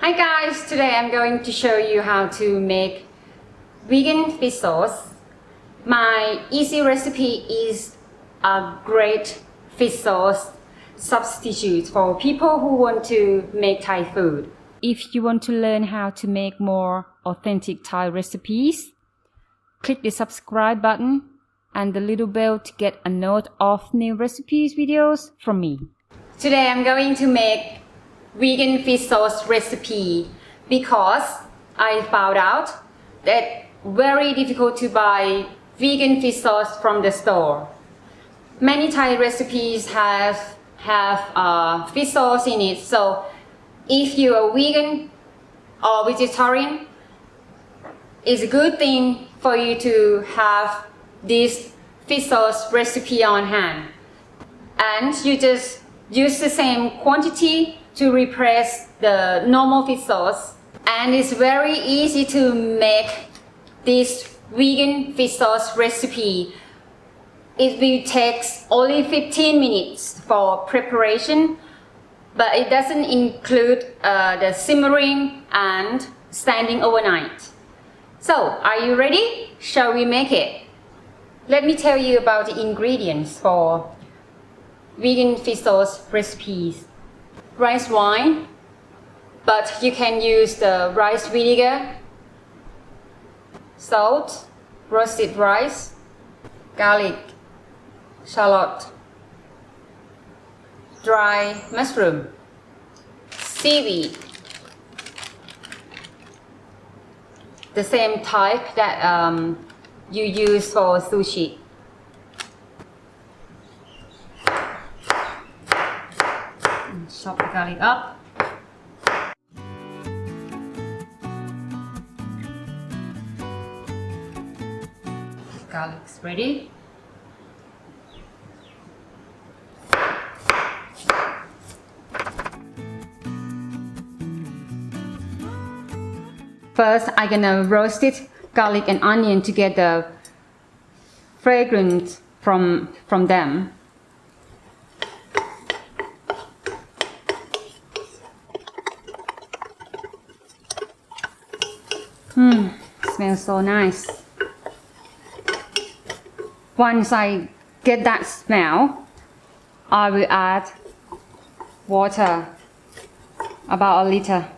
Hi guys, today I'm going to show you how to make vegan fish sauce. My easy recipe is a great fish sauce substitute for people who want to make Thai food. If you want to learn how to make more authentic Thai recipes, click the subscribe button and the little bell to get a note of new recipes videos from me. Today I'm going to make vegan fish sauce recipe because I found out that very difficult to buy vegan fish sauce from the store. Many Thai recipes have fish sauce in it, so if you are vegan or vegetarian, it's a good thing for you to have this fish sauce recipe on hand. And you just use the same quantity to replace the normal fish sauce, and it's very easy to make this vegan fish sauce recipe. It will take only 15 minutes for preparation, but it doesn't include the simmering and standing overnight. So, are you ready? Shall we make it? Let me tell you about the ingredients for vegan fish sauce recipes. Rice wine, but you can use the rice vinegar, salt, roasted rice, garlic, shallot, dry mushroom, seaweed, the same type that you use for sushi. Chop the garlic up. Garlic's ready. First, I'm gonna roast it, garlic and onion to get the fragrance from them. Smells so nice. Once I get that smell, I will add water, about a liter.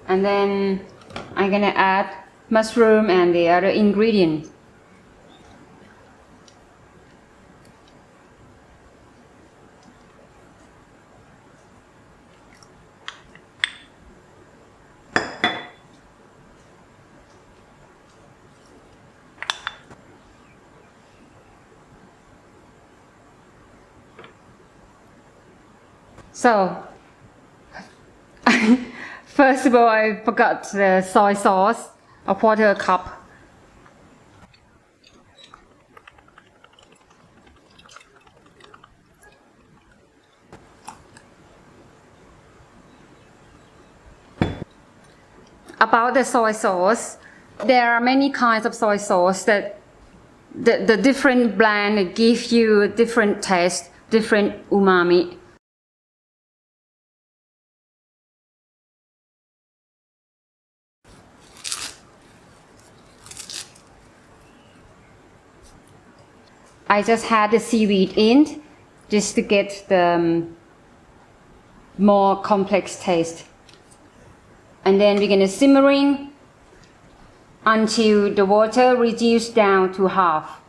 And then I'm gonna add mushroom and the other ingredients. So, first of all, I forgot the soy sauce, a quarter cup. About the soy sauce, there are many kinds of soy sauce that the different blend give you a different taste, different umami. I just had the seaweed in just to get the more complex taste. And then we're gonna simmering until the water reduces down to half.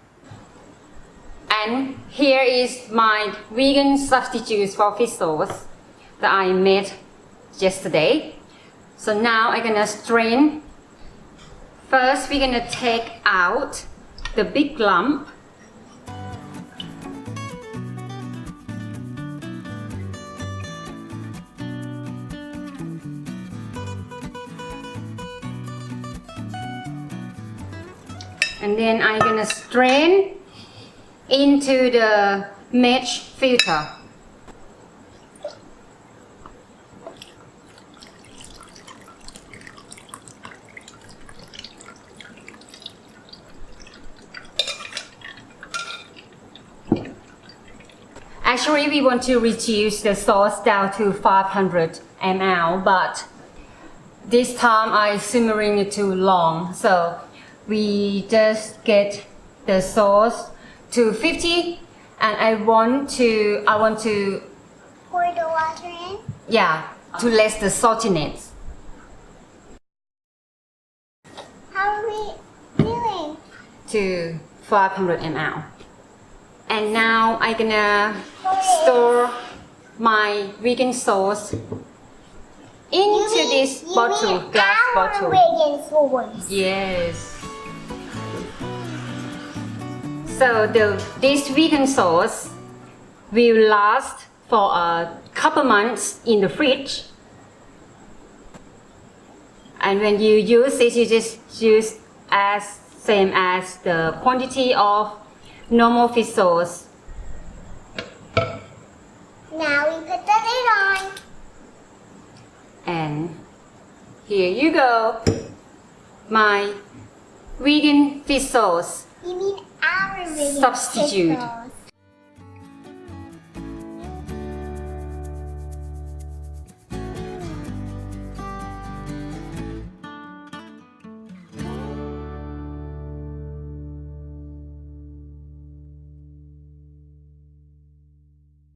And here is my vegan substitute for fish sauce that I made yesterday. So now I'm gonna strain. First, we're gonna take out the big lump. And then I'm gonna strain into the mesh filter. Actually, we want to reduce the sauce down to 500 ml, but this time I simmering it too long, so we just get the sauce to 50, and I want to Pour the water in. to less the saltiness. How are we doing? To 500 ml. And now I'm gonna store my vegan sauce into this bottle, glass bottle. Vegan sauce. Yes. So this vegan sauce will last for a couple months in the fridge. And when you use it, you just use same as the quantity of normal fish sauce. Now we put the lid on. And here you go, my vegan fish sauce You mean our vegan substitute. fish sauce.